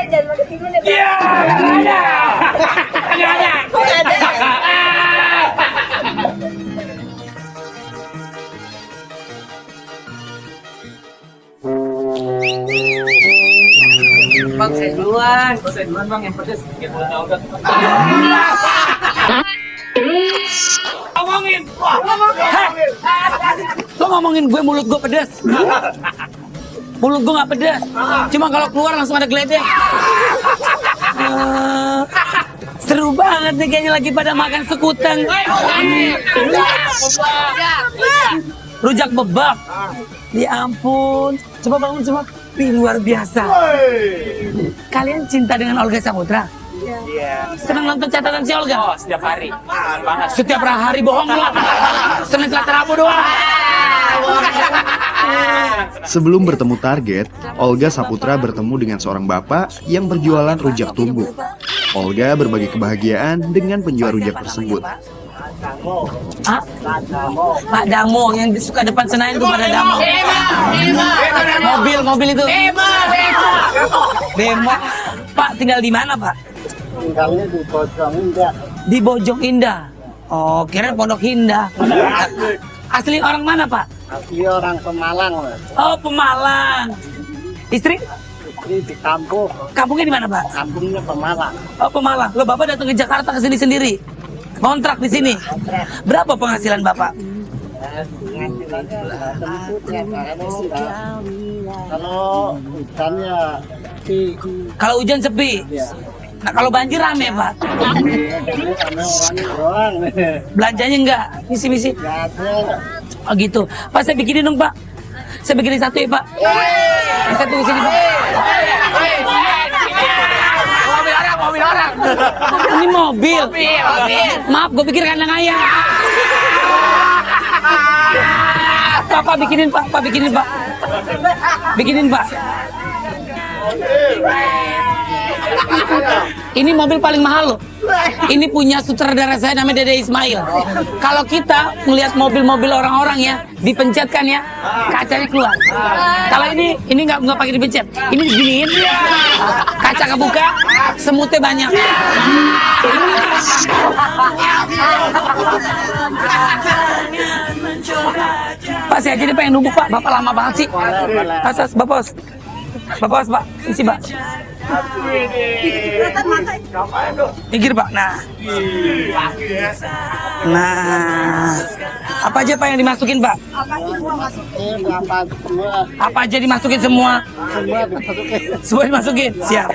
jangan pakai timun ya. Iya, ada. Ada. Kok nggak ada ya? Bang, saya duluan. Saya duluan bang, yang pedes. Gitu, udah. Ngomongin. Lo ngomongin gue mulut gue pedas. Mulut gue nggak pedas. Cuma kalau keluar langsung ada geledek. Seru banget nih kayaknya lagi pada makan sekutang. Rujak bebak. Ya ampun. Coba bangun coba. Wih, luar biasa. Kalian cinta dengan Olga Saputra? Iya. Senang nonton catatan si Olga? Oh, setiap hari. Banget. Setiap hari bohong lo. Senin Selasa Rabu doang. Sebelum bertemu target, Olga Saputra bertemu dengan seorang bapak yang berjualan rujak tumbuk. Olga berbagi kebahagiaan dengan penjual rujak tersebut. Ah? Pak Damo yang suka depan Senayan itu pada Damo. Mobil itu. Bemo. Pak tinggal di mana Pak? Tinggalnya di Bojong Indah. Di Bojong Indah. Oh, kira Pondok Indah. Asli orang mana Pak? Asli orang Pemalang, Mas. Oh, Pemalang. Istri? Istri di kampung. Kampungnya di mana Pak? Kampungnya Pemalang. Oh, Pemalang. Lo Bapak datang ke Jakarta ke sini sendiri? Kontrak di sini. Berapa penghasilan Bapak? Penghasilannya nggak tentu tiap hari, Mbak. Kalau hujannya di Kalau hujan sepi. Nah, kalau banjir rame Pak. karena orangnya doang. Belanjanya enggak? Misi-misi. Nggak ada. Oh gitu. Pak saya bikinin dong Pak. Saya bikinin satu ya Pak. Satu di sini Pak. Mobil orang. Ini mobil. Maaf, gue pikir kandang ayam. Pak bikinin Pak. Bikinin Pak. Ini mobil paling mahal loh. Ini punya sutradara saya namanya Dede Ismail. Kalau kita melihat mobil-mobil orang-orang ya, dipencetkan ya, kacanya keluar. Kalau ini nggak pakai dipencet. Ini diginiin, kaca kebuka, semutnya banyak. Pak saya jadi pengen numpuk Pak. Bapak lama banget sih. Asas Bapak. Bapak Pak, isi Pak. Pinggir Pak. Nah, apa aja Pak yang dimasukin Pak? Apa aja dimasukin semua? Semua dimasukin. Siap.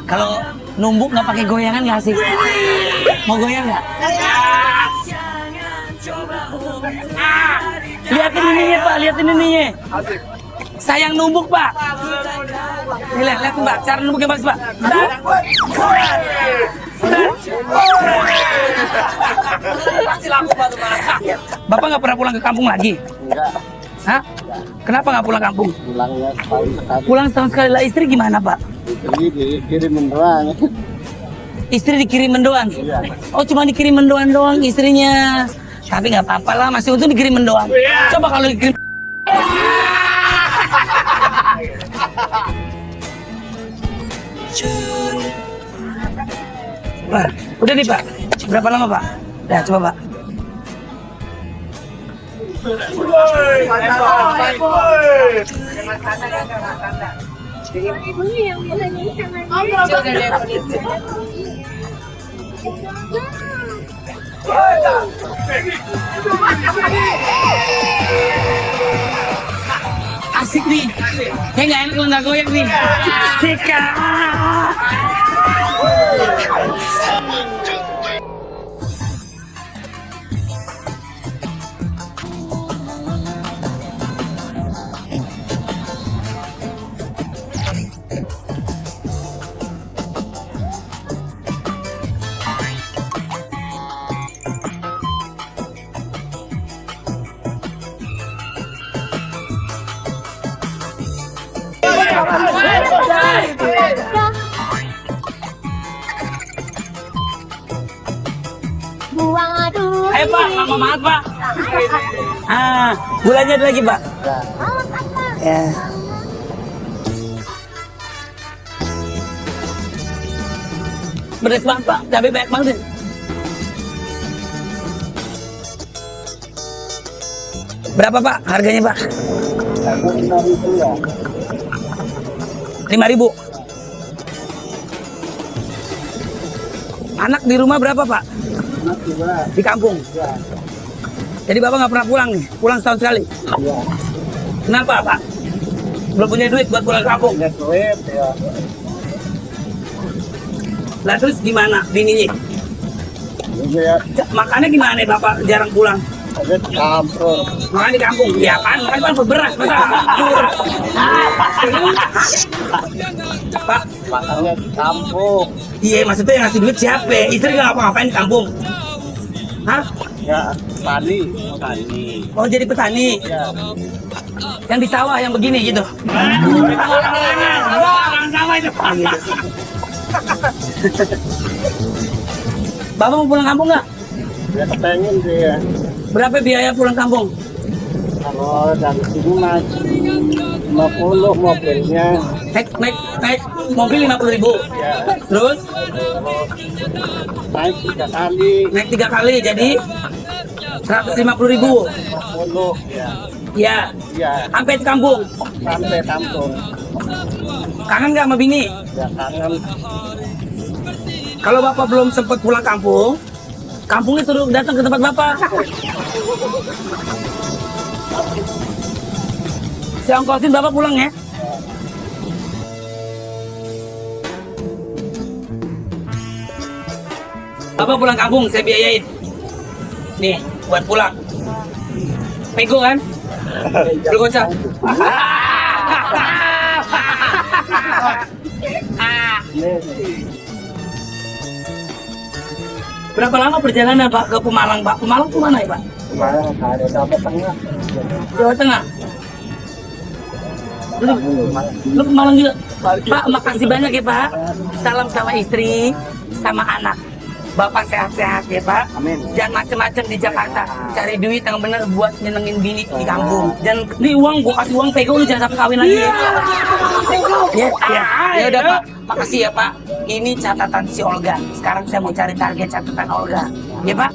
Kalau numbuk nggak pakai goyangan nggak sih? Mau goyang nggak? Lihatin ininya Pak, lihatin ininya. Sayang numbuk Pak. Lihatin Pak, cara numbuk yang bagus Pak. Bapak nggak pernah pulang ke kampung lagi? Enggak. Hah? Kenapa nggak pulang kampung? Pulangnya setahun sekali. Pulang setahun sekali lah. Istri gimana Pak? Jadi dikirimin doang. Istri dikirimin doang? Oh cuma dikirimin doang istrinya. Tapi nggak apa-apa lah, masih untung dikirimin doang. Coba kalau dikirim. Pak, udah nih Pak. Berapa lama Pak? Nah, coba Pak. Asik nih. Kayak nggak enak kalau nggak goyang nih. Asik Kak. Buang aduh. Pak, lama banget Pak. Gulanya ada lagi Pak. Ya. Beres banget Pak, cabai banyak banget. Berapa Pak harganya Pak? 5.000. Anak di rumah berapa Pak? Di kampung. Jadi Bapak nggak pernah pulang nih? Pulang setahun sekali? Kenapa Pak? Belum punya duit buat pulang kampung? Lah terus gimana bininya? Makannya gimana nih Bapak jarang pulang? Kampung. Makan di kampung? Ya kan, makan beras masa Pak, Makannya di kampung. iya maksudnya yang ngasih duit siapa? Istri nggak ngapa-ngapain di kampung? Hah? Ya, tani. Oh jadi petani? Ya. Yang di sawah yang begini gitu? Sama itu. Bapak mau pulang kampung nggak? Ya kepengen sih ya. Berapa biaya pulang kampung? Kalau dari sini mas 50 mobilnya. Naik mobil 50.000. Ya. Terus Naik 3 kali. naik 3 kali jadi 150.000. 50 ya. Ya, Ya, sampai di kampung. sampai kampung. Kangen nggak sama bini? Ya kangen. Kalau Bapak belum sempat pulang kampung, kampungnya suruh datang ke tempat Bapak. Saya ongkosin Bapak pulang ya. Bapak pulang kampung, saya biayain. Nih, buat pulang. Pego kan? Lu gocap. Berapa lama perjalanan Pak ke Pemalang Pak? Pemalang tuh mana ya Pak? Kemarin ada Jawa Tengah. Jawa Tengah. Lu ke Malang juga? Pak, makasih banyak ya Pak. Salam sama istri, sama anak. Bapak sehat-sehat ya Pak. Amin. Jangan macem-macem di Jakarta. Cari duit yang bener buat nyenengin bini di kampung. Dan ini uang, gua kasih uang pego lu jangan sampai kawin lagi ya. Ya udah Pak. Makasih ya Pak. Ini catatan si Olga. Sekarang saya mau cari target catatan Olga. Ya Pak.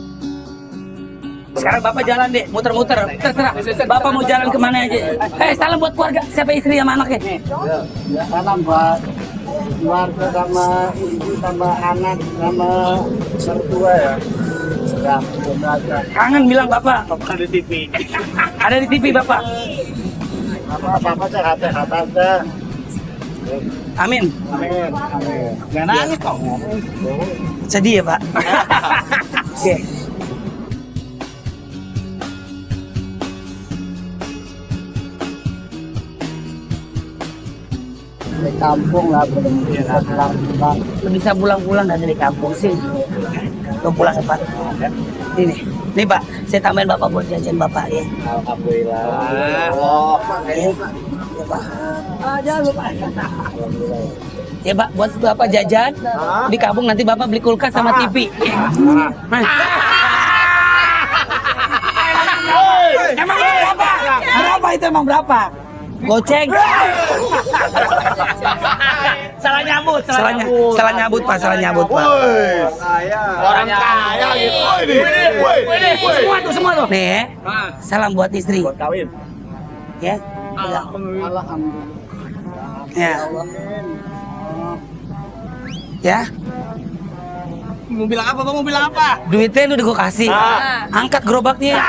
Sekarang Bapak jalan deh, muter-muter. Terserah. Bapak mau jalan kemana aja. Salam buat keluarga. Siapa istri sama anaknya? Ya salam buat keluarga sama ibu sama anak sama mertua ya. Ya, semoga aja. Kangen bilang Bapak. Ada di TV. Ada di TV Bapak. Apa-apa sehat-sehat aja. Amin. Amin. Amin. Jangan nangis kok. Sedih ya Pak. Oke. Di kampung lah belum bisa pulang. Lu bisa pulang-pulang dari kampung sih. Lu pulang ya Pak. Ini Pak, saya tambahin Bapak buat jajan Bapak ya. Alhamdulillah. Ya, Pak. Jangan lupa. Ya Pak, buat Bapak jajan di kampung nanti Bapak beli kulkas sama TV. Emang berapa? Berapa itu emang berapa? Goceng. Salah nyambut Pak, salah nyambut Pak. Orang kaya gitu. Semua tuh. Nih, salam buat istri. Kawin. Ya. Alhamdulillah. Ya. Ya. Mau bilang apa? Mau bilang apa? Duitnya udah gue kasih. Angkat gerobaknya.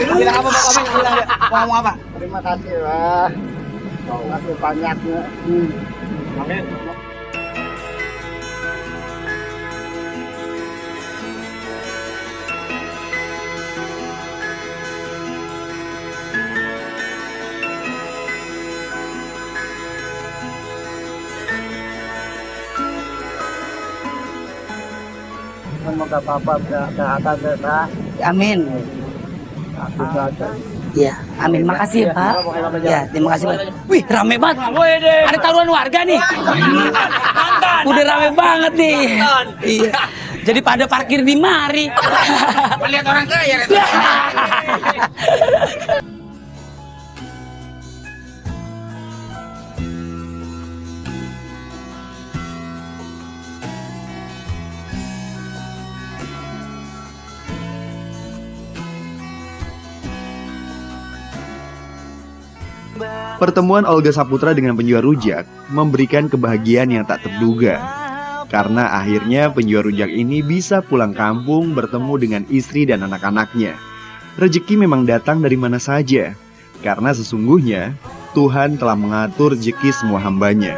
Mau bilang apa? Mau bilang mau ngomong apa? Terima kasih lah. Terima kasih banyaknya. Amin. Semoga Bapak sehat aja. Amin. Aku saja. Ya, amin. Makasih ya Pak. Ya, terima kasih banyak. Wih, rame banget. Ada taruhan warga nih. Udah rame banget nih. Iya. Jadi pada parkir di mari. Melihat orang kaya. Pertemuan Olga Saputra dengan penjual rujak memberikan kebahagiaan yang tak terduga. Karena akhirnya penjual rujak ini bisa pulang kampung bertemu dengan istri dan anak-anaknya. Rezeki memang datang dari mana saja, karena sesungguhnya Tuhan telah mengatur rezeki semua hambanya.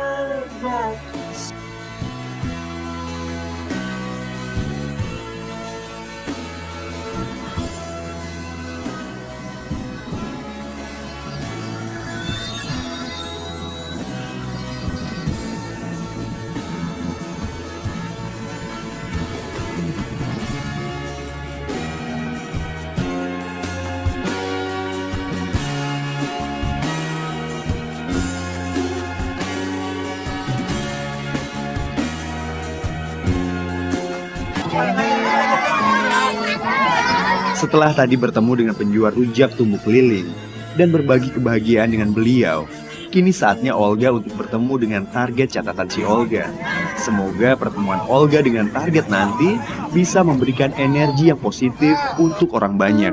Setelah tadi bertemu dengan penjual rujak tumbuh keliling dan berbagi kebahagiaan dengan beliau, kini saatnya Olga untuk bertemu dengan target catatan si Olga. Semoga pertemuan Olga dengan target nanti bisa memberikan energi yang positif untuk orang banyak.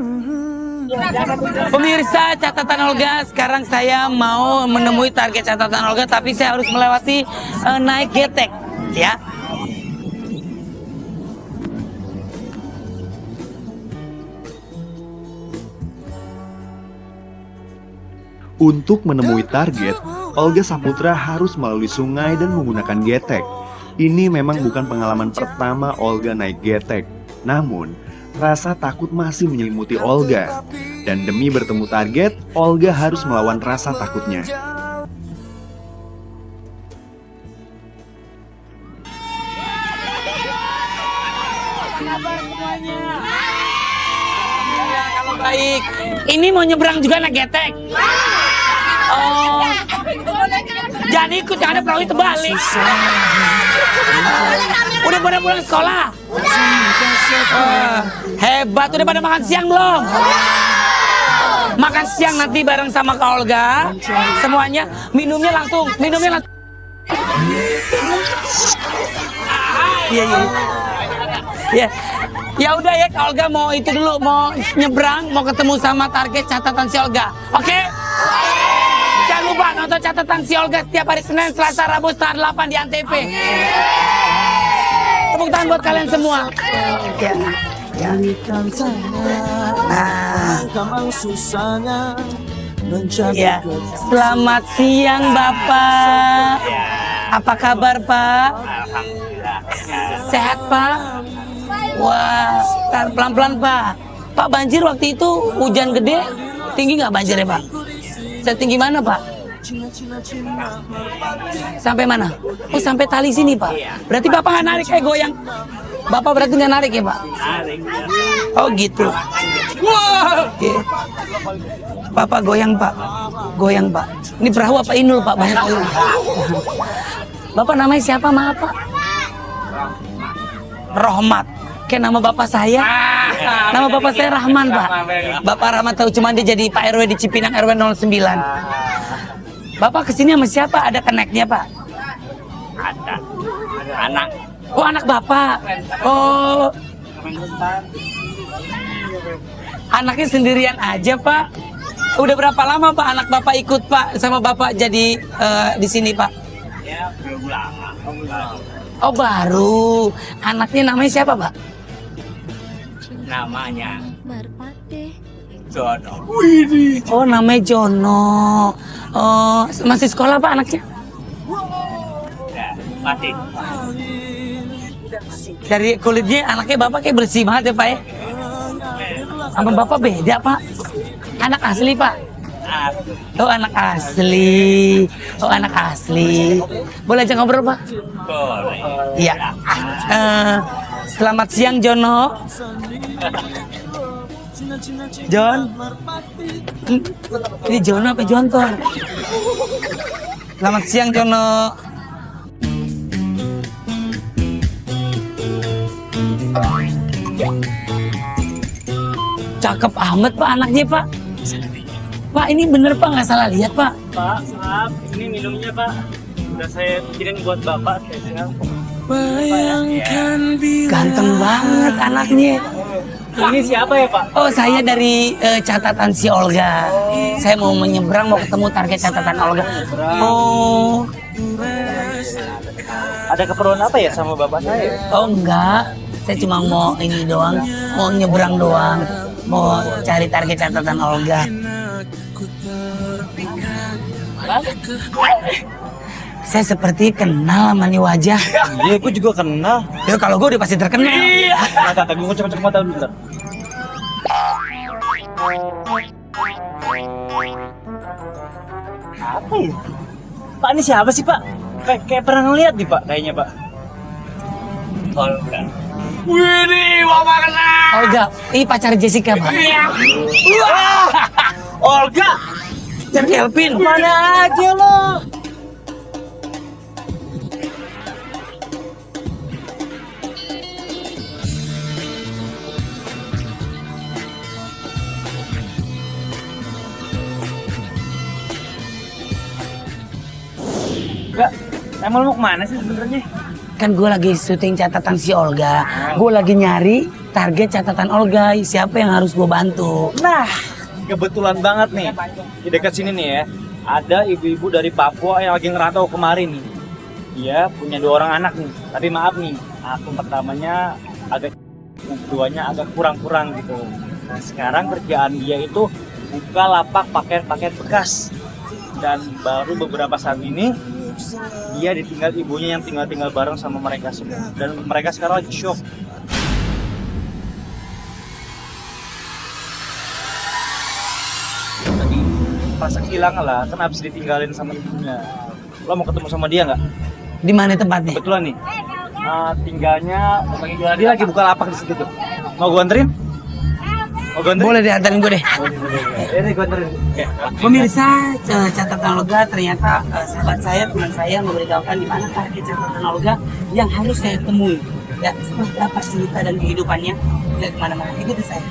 Pemirsa catatan Olga, sekarang saya mau menemui target catatan Olga, tapi saya harus melewati naik getek, ya. Untuk menemui target, Olga Saputra harus melalui sungai dan menggunakan getek. Ini memang bukan pengalaman pertama Olga naik getek. Namun, rasa takut masih menyelimuti Olga. Dan demi bertemu target, Olga harus melawan rasa takutnya. Kalau baik, ini mau nyebrang juga naik getek. Oh, jadi ikut, jangan ada perahu terbalik. Udah pada pulang sekolah? Hebat, udah pada makan siang belum? Makan siang nanti bareng sama Kak Olga. Semuanya minumnya langsung. Iya. Ya. Ya udah ya, Kak Olga mau itu dulu, mau nyebrang, mau ketemu sama target catatan si Olga. Oke? Jangan lupa nonton catatan si Olga setiap hari Senin, Selasa, Rabu setengah 8 di Antv. Tepuk tangan buat kalian semua. Ya. Ya. Selamat siang Bapak. Apa kabar Pak? Sehat Pak? Wah, pelan-pelan Pak. Pak, banjir waktu itu hujan gede, tinggi nggak banjirnya Pak? Setinggi mana Pak? Sampai mana? Oh, sampai tali sini Pak. Berarti Bapak nggak narik kayak goyang? Bapak berarti nggak narik ya Pak? Oh gitu. Wah. Oke. Bapak goyang Pak. Goyang Pak. Ini perahu apa inul Pak? Banyak inul. Bapak namanya siapa maaf Pak? Rohmat. Kayak nama bapak saya. Nama bapak saya Rahman Pak. Bapak Rahman tahu, cuma dia jadi Pak RW di Cipinang RW 09. Bapak kesini sama siapa? Ada keneknya Pak? Ada anak. Oh, anak Bapak. Oh. Anaknya sendirian aja Pak. Udah berapa lama Pak anak Bapak ikut Pak sama Bapak jadi di sini Pak? Ya, belum lama. Oh, baru. Anaknya namanya siapa Pak? Namanya Merpati. Jono. Oh, namanya Jono. Oh, masih sekolah Pak anaknya? Ya, masih. Dari kulitnya anaknya Bapak kayak bersih banget ya Pak ya? Sama Bapak beda Pak? Anak asli Pak? Oh, anak asli. Oh, anak asli. Boleh aja ngobrol Pak? Boleh. Iya. Selamat siang Jono. John. Ini Jono apa Jontor? Selamat siang Jono. Cakep amat Pak anaknya Pak. Pak ini bener Pak, nggak salah lihat Pak. Pak, maaf, ini minumnya Pak. Udah saya bikinin buat Bapak, saya bilang. Ganteng banget anaknya. Ini siapa ya Pak? Oh saya dari catatan si Olga. Saya mau menyeberang, mau ketemu target catatan Olga. Oh, Ada keperluan apa ya sama Bapak saya? oh enggak. Saya cuma mau ini doang, mau nyeberang doang, mau cari target catatan Olga. Saya seperti kenal sama nih wajah. Iya, gue juga kenal. Ya kalau gue udah pasti terkenal. Kata gue cek mata dulu bentar. Apa ya? Pak ini siapa sih Pak? Kayak pernah ngeliat nih Pak, kayaknya Pak. Olga. Wih, Bapak kenal. Olga, ini pacar Jessica Pak. Olga, Pacar Kelvin. mana aja lo? Enggak, emang mau kemana sih sebenarnya? Kan gue lagi syuting catatan si Olga. Gue lagi nyari target catatan Olga. Siapa yang harus gue bantu? Nah, kebetulan banget nih. Di dekat sini nih ya, ada ibu-ibu dari Papua yang lagi ngerantau kemarin nih. Dia punya 2 orang anak nih. Tapi maaf nih, akun pertamanya agak, keduanya agak kurang-kurang gitu. Nah, sekarang kerjaan dia itu buka lapak pakaian-pakaian bekas. Dan baru beberapa saat ini dia ditinggal ibunya yang tinggal bareng sama mereka semua. Dan mereka sekarang lagi shock. Tadi pas hilang lah, kan habis ditinggalin sama ibunya. Lo mau ketemu sama dia nggak? Di mana tempatnya? Kebetulan nih, tinggalnya dia lagi buka lapak di situ tuh. Mau gue anterin? Mau gue anterin? Boleh diantarin gue deh. Ini gue anterin. Pemirsa, catatan Olga ternyata sahabat saya, teman saya memberitahukan di mana target catatan Olga yang harus saya temui. Ya, seperti apa cerita dan kehidupannya. Tidak kemana-mana, ikuti saya.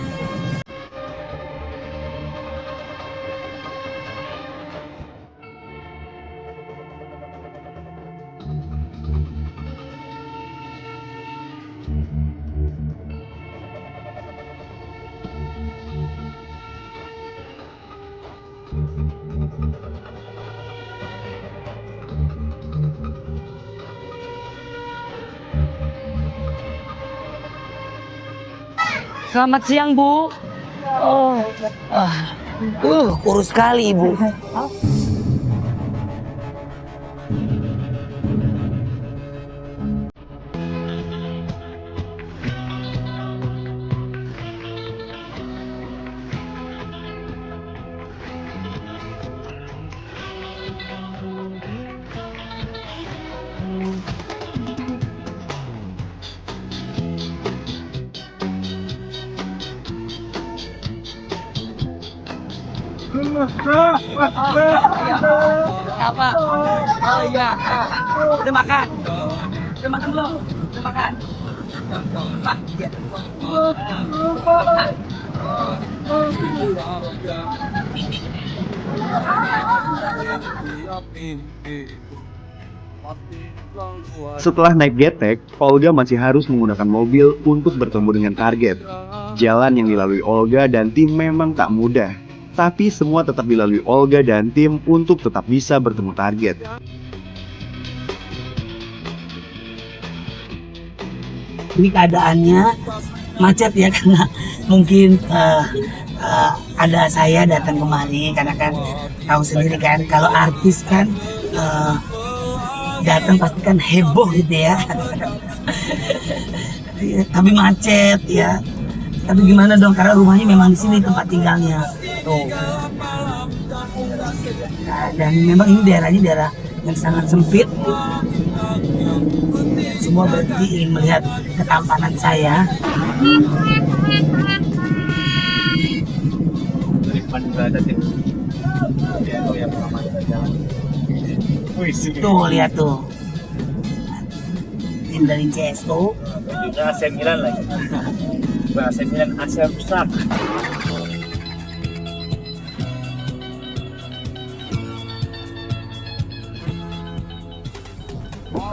Selamat siang, Bu. Oh, kurus sekali, Ibu. Apa? Oh iya. Udah makan? Udah makan belum? Udah makan? Pak, ya. Setelah naik getek, Olga masih harus menggunakan mobil untuk bertemu dengan target. Jalan yang dilalui Olga dan tim memang tak mudah, tapi semua tetap dilalui Olga dan tim untuk tetap bisa bertemu target. Ini keadaannya macet ya karena mungkin ada saya datang kemari karena kan tahu sendiri kan kalau artis kan datang pasti kan heboh gitu ya. Tapi macet ya. Tapi gimana dong karena rumahnya memang di sini tempat tinggalnya. Tuh. Nah, dan memang ini daerahnya daerah yang sangat sempit. Semua berarti ingin melihat ketampanan saya. Tuh lihat tuh. Tim dari CSO bajunya AC Milan lagi. Bukan AC Milan, AC rusak.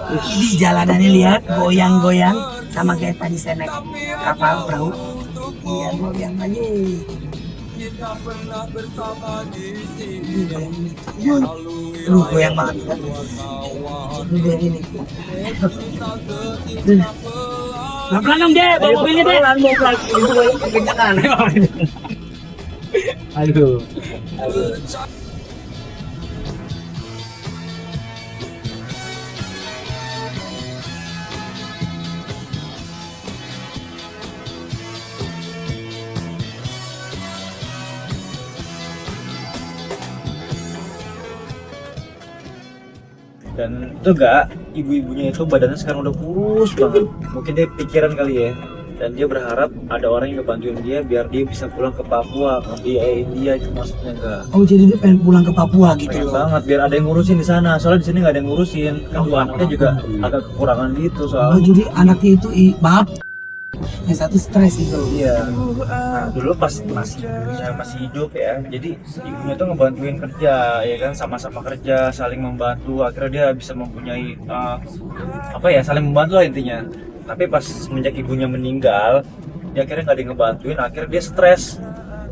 Di jalanannya lihat goyang-goyang sama kayak tadi saya naik kapal perahu. Iya goyang aja. Lu goyang banget kan? Lu goyang ini. Pelan-pelan dong deh, bawa mobilnya deh. Aduh. Dan itu gak, ibu-ibunya itu badannya sekarang udah kurus banget. Mungkin dia pikiran kali ya. Dan dia berharap ada orang yang ngebantuin dia biar dia bisa pulang ke Papua, ngebiayain dia itu maksudnya enggak. Oh jadi dia pengen pulang ke Papua gitu Pengen loh. banget biar ada yang ngurusin di sana. Soalnya di sini nggak ada yang ngurusin. Kan dua anaknya juga agak kekurangan gitu Oh soalnya. jadi anaknya itu maaf, yang satu stres gitu. Iya. Nah, dulu pas masih hidup ya. Jadi ibunya tuh ngebantuin kerja, ya kan, sama-sama kerja, saling membantu. Akhirnya dia bisa mempunyai saling membantu lah intinya. Tapi pas semenjak ibunya meninggal, dia akhirnya nggak ada yang ngebantuin. Akhirnya dia stres.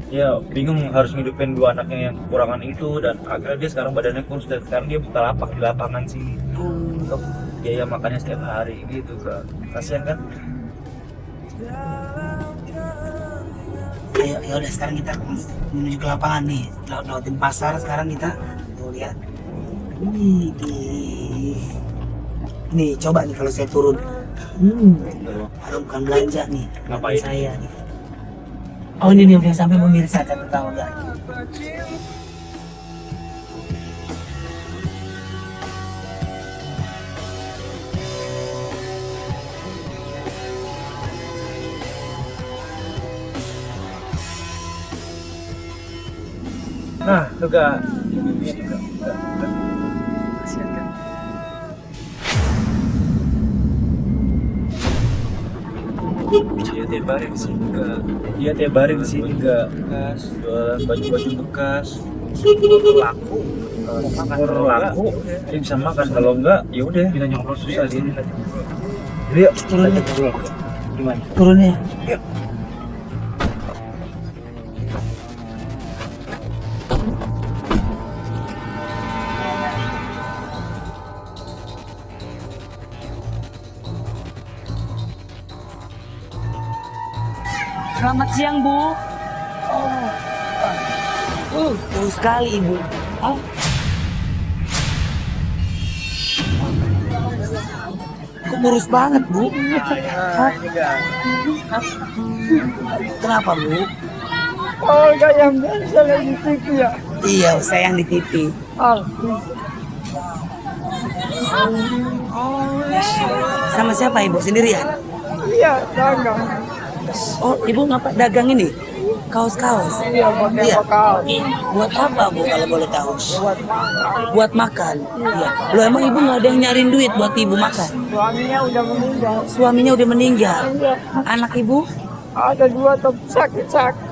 Dia bingung harus ngidupin dua anaknya yang kekurangan itu, dan akhirnya dia sekarang badannya kurus dan sekarang dia buka lapak di lapangan sini untuk biaya makannya setiap hari gitu kan. Kasian kan? Ayo, ya udah sekarang kita menuju ke lapangan nih. Lautin pasar sekarang kita. Tuh lihat. Nih coba nih kalau saya turun. Kalau bukan belanja nih. Ngapain? Saya nih. Oh ini nih udah sampai pemirsa catat tahu nggak? Nah, tuh gak. Kasian kan? Dia tiap hari di sini gak. Dia tiap hari di sini gak. Jualan baju-baju bekas. Laku. Laku. Dia bisa makan. Kalau enggak, ya udah kita nyongkrot susah sini. Jadi yuk, Turunnya. gimana? Turunnya. Yuk. Selamat siang Bu. Bagus sekali Ibu. Kok kurus banget Bu? Hah? Kenapa Bu? Oh, kayak biasa lagi TV ya. Iya, saya yang di TV. Sama siapa Ibu? Sendirian? Iya, dagang. Oh, Ibu ngapa dagang ini? Kaos-kaos? Iya, pakai Iya. lokal. Buat apa Bu kalau boleh tahu? Buat makan. Buat makan? Iya. Loh emang Ibu nggak ada yang nyariin duit buat Ibu makan? Suaminya udah meninggal. Suaminya udah meninggal. Iya. Anak Ibu Ada dua tapi sakit-sakit.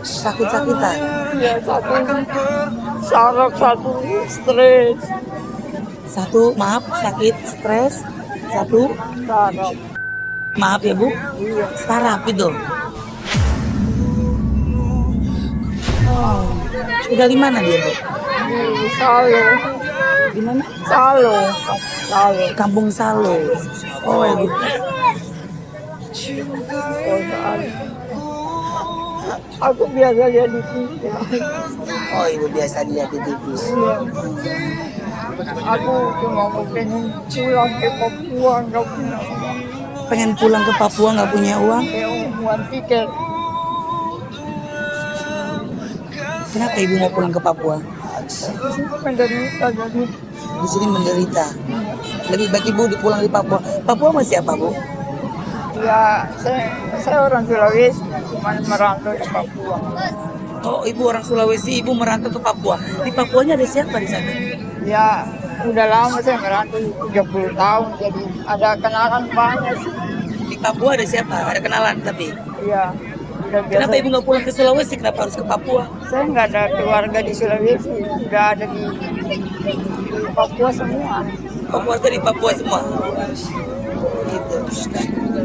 sakit-sakitan. Iya, satu saraf, satu stres. Satu, maaf, sakit, stres. Satu, Saraf. maaf ya Bu, saraf itu. Tinggal di mana dia Bu? Di Salo. Di mana? Salo. Salo. Kampung Salo. Oh gitu. Oh, Salo. Aku biasa lihat di TV. Oh Ibu biasa dilihat di TV. Iya. Aku cuma mau pengen pulang ke Papua, nggak punya uang. Pengen pulang ke Papua nggak punya uang? Uang tiket. Kenapa Ibu mau pulang ke Papua? Di sini menderita jadi. Di sini menderita. Lebih baik Ibu pulang di Papua. Papua masih apa Bu? Ya, saya orang Sulawesi, cuma merantau ke Papua. Oh Ibu orang Sulawesi, Ibu merantau ke Papua. Di Papuanya ada siapa di sana? Ya, udah lama saya merantau 30 tahun, jadi ada kenalan banyak sih. Papua ada siapa? Ada kenalan tapi. Iya. Udah biasa. Kenapa ibu nggak pulang ke Sulawesi? Kenapa harus ke Papua? Saya nggak ada keluarga di Sulawesi, nggak ada di Papua semua. Keluarga di Papua semua. Gitu.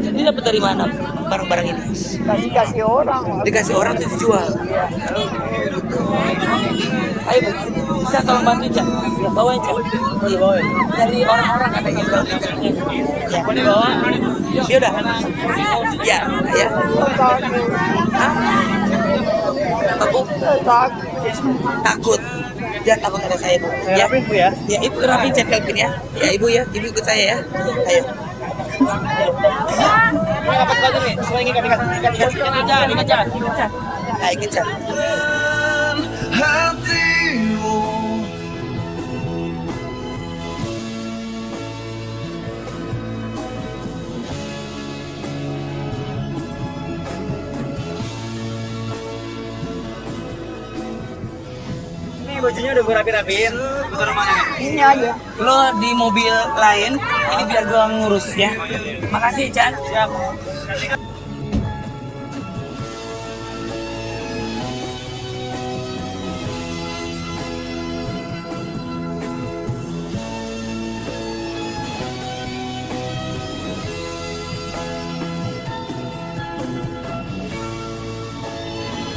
Ini dapat dari mana barang-barang ini? Kasih orang. Dikasih orang terus dijual. Iya. Ayo, Bu. Bisa tolong bantu Cak? Bawain Cak. Iya. Dari orang-orang katanya. Ya. Boleh bawa? Dia udah? Ya, ya. Hah? Apa Bu? Takut. Jangan takut ada saya Bu. Ya, Bu ya. ya Ibu rapi cek Kelvin ya. Ya Ibu ya, Ibu ikut saya ya. Ayo. Dapat baju nih. Saya ingin ikat. Ayo kita. Ini bajunya udah gue rapi-rapiin. Bentar mana nih? Ini aja. Lo di mobil lain, ini biar gua ngurus ya. Makasih Chan. Siap.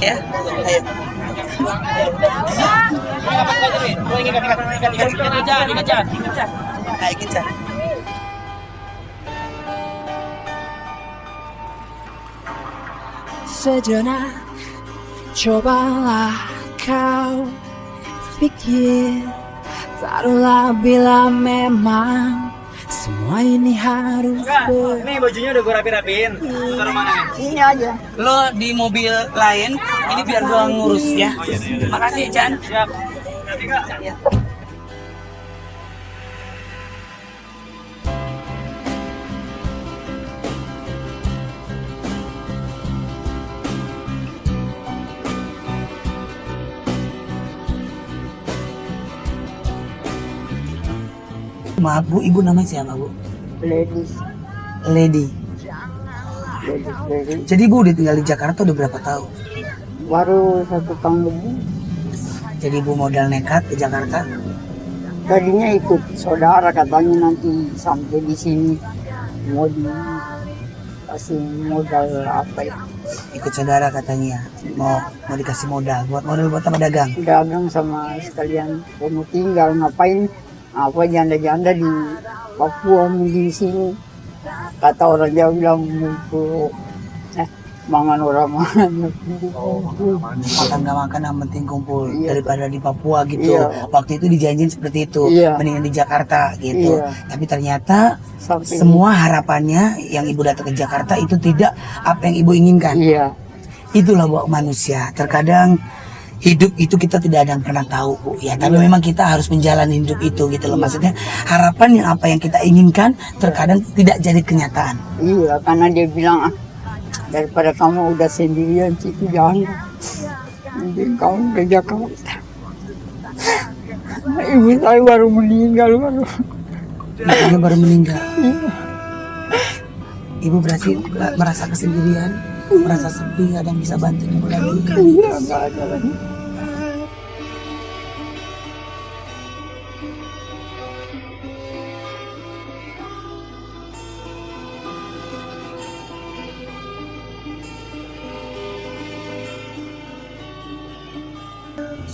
Ya, ayo. Dapat baju nih. Saya ingin ikat. Ayo kita. Sejenak cobalah kau pikir, taruhlah bila memang semua ini harus Ini bajunya udah gue rapi-rapiin. Bentar mana nih? Ini aja. Lo di mobil lain, ini biar gua ngurus ya. Makasih Chan. Siap. Maaf Bu, Ibu namanya siapa Bu? Ladies. Lady. Ladies. Jadi Ibu udah tinggal di Jakarta udah berapa tahun? Baru 1 tahun lebih. Jadi Ibu modal nekat ke Jakarta? Tadinya ikut saudara, katanya nanti sampai di sini mau dikasih modal apa ya? Ikut saudara katanya mau dikasih modal buat apa dagang? Dagang sama sekalian mau tinggal, ngapain apa janda-janda di Papua di sini, kata orang Jawa bilang mau mangan orang mangan Makan gak makan yang penting kumpul. Iya. Daripada di Papua gitu. Iya. Waktu itu dijanjin seperti itu, Iya. mendingan di Jakarta gitu. Iya. Tapi ternyata sampai semua harapannya yang Ibu datang ke Jakarta itu tidak apa yang Ibu inginkan. iya. Itulah buat manusia. Terkadang hidup itu kita tidak ada yang pernah tahu Bu ya, tapi memang kita harus menjalani hidup itu gitu loh. Maksudnya harapan yang apa yang kita inginkan terkadang tidak jadi kenyataan. Iya, karena dia bilang daripada kamu udah sendirian situ jangan, mending kamu ke Jakarta. Ibu saya baru meninggal Ibunya baru meninggal. Ibu berarti merasa kesendirian, merasa sepi, gak ada yang bisa bantu Ibu lagi. Iya, nggak ada lagi.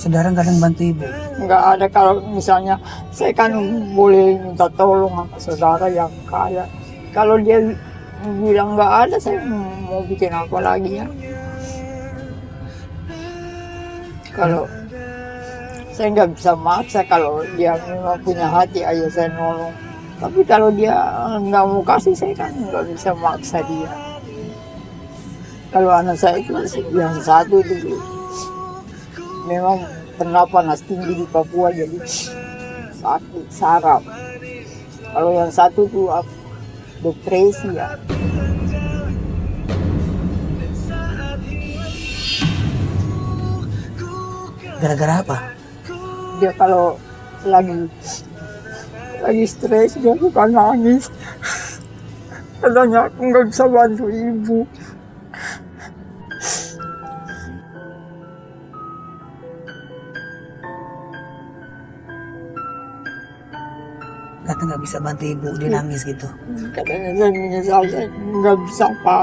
Saudara gak ada yang bantu Ibu. Nggak ada. Kalau misalnya saya kan boleh minta tolong sama saudara yang kaya. Kalau dia bilang nggak ada, saya mau bikin apa lagi ya? Kalau saya nggak bisa maksa, kalau dia memang punya hati, ayo saya nolong. Tapi kalau dia nggak mau kasih, saya kan nggak bisa maksa dia. Kalau anak saya itu yang satu itu memang pernah panas tinggi di Papua, jadi sakit saraf. Kalau yang satu tuh depresi ya. Gara-gara apa? Dia kalau lagi stres dia suka nangis. Katanya aku nggak bisa bantu ibu. Kata nggak bisa bantu ibu, dia nangis gitu. Katanya saya menyesal, saya nggak bisa apa.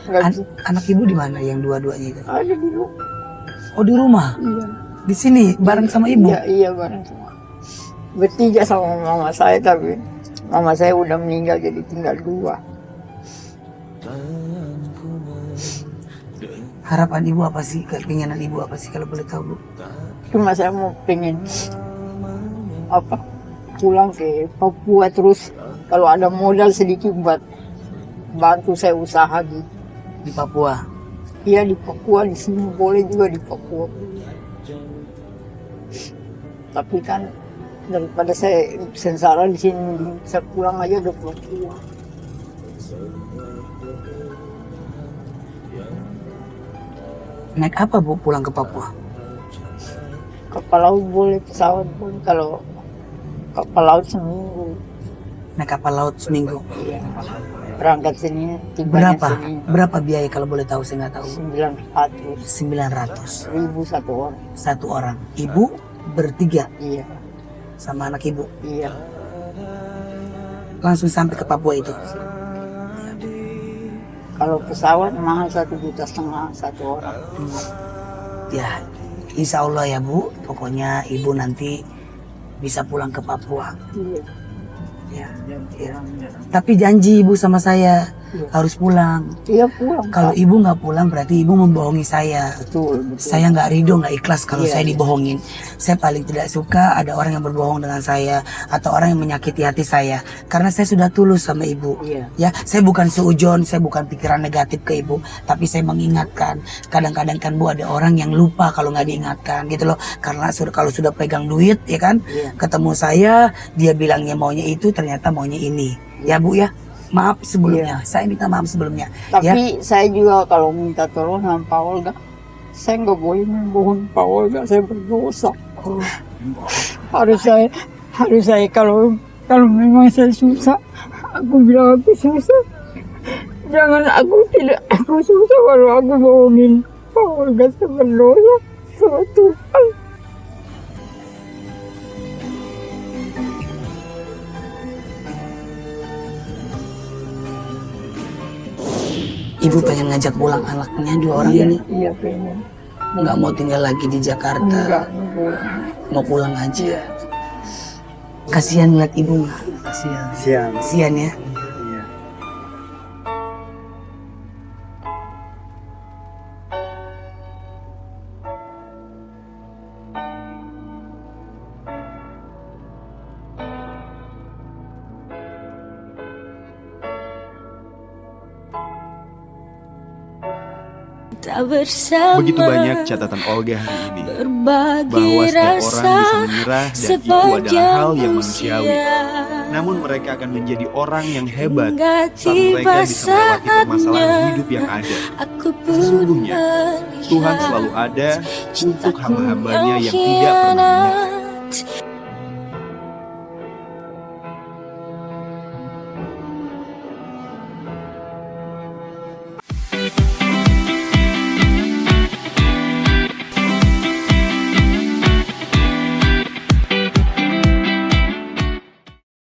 Nggak bisa. Anak ibu di mana yang dua-duanya itu? Ada di rumah. Oh di rumah? Iya. Di sini bareng sama ibu? Iya, iya bareng semua. Bertiga sama mama saya, tapi mama saya udah meninggal jadi tinggal 2. Harapan ibu apa sih? Keinginan ibu apa sih kalau boleh tahu, Bu? Cuma saya mau pengen pulang ke Papua, terus kalau ada modal sedikit buat bantu saya usaha gitu. Di Papua? Iya di Papua, di sini boleh juga di Papua. Tapi kan daripada saya sengsara di sini, saya pulang aja ke Papua. Naik apa, Bu, pulang ke Papua? Kapal laut boleh, pesawat boleh. Kalau kapal laut seminggu. Naik kapal laut seminggu? Iya. Berangkat sini, tibanya Berapa? sini. Berapa biaya kalau boleh tahu? Saya nggak tahu. 900 900. ribu satu orang. Satu orang. Ibu bertiga Iya, sama anak ibu. iya. Langsung sampai ke Papua itu. Kalau pesawat mahal 1,5 juta satu orang. Ya, insya Allah ya, Bu. Pokoknya ibu nanti bisa pulang ke Papua. Iya. Ya, ya. Tapi janji ibu sama saya harus pulang. Iya pulang. Kalau ibu nggak pulang berarti ibu membohongi saya. Betul, betul. Saya nggak ridho, nggak ikhlas kalau Iya, saya iya. dibohongin. Saya paling tidak suka ada orang yang berbohong dengan saya atau orang yang menyakiti hati saya. Karena saya sudah tulus sama ibu. Iya. Ya, saya bukan seujon, saya bukan pikiran negatif ke ibu, tapi saya mengingatkan. Kadang-kadang kan Bu ada orang yang lupa kalau nggak diingatkan gitu loh. Karena kalau sudah pegang duit ya kan, Iya. ketemu saya dia bilangnya maunya itu ternyata maunya ini. Ya Bu ya. Maaf sebelumnya, saya minta maaf sebelumnya. Ya, Tapi saya juga kalau minta tolong sama Pak Olga, saya nggak boleh membohongi Pak Olga, saya berdosa. Harus saya kalau memang saya susah, aku bilang aku susah. Jangan aku susah kalau aku bohongin Pak Olga, saya berdosa sama Tuhan. ibu pengen ngajak pulang anaknya 2 orang Iya, ini. iya pengen. Nggak mau tinggal lagi di Jakarta. Enggak, Mau pulang aja. Kasihan lihat ibu nggak? Siang. Kasihan ya. Iya. Tak bersama. Begitu banyak catatan Olga hari ini Berbagi bahwa setiap orang rasa bisa menyerah dan itu sepanjang adalah hal yang manusiawi. usia. Namun mereka akan menjadi orang yang hebat Hingga saat mereka tiba bisa melewati permasalahan saatnya hidup yang ada. Aku pun Sesungguhnya Tuhan melihat selalu ada untuk cintaku hamba-hambanya yang tidak pernah menyerah.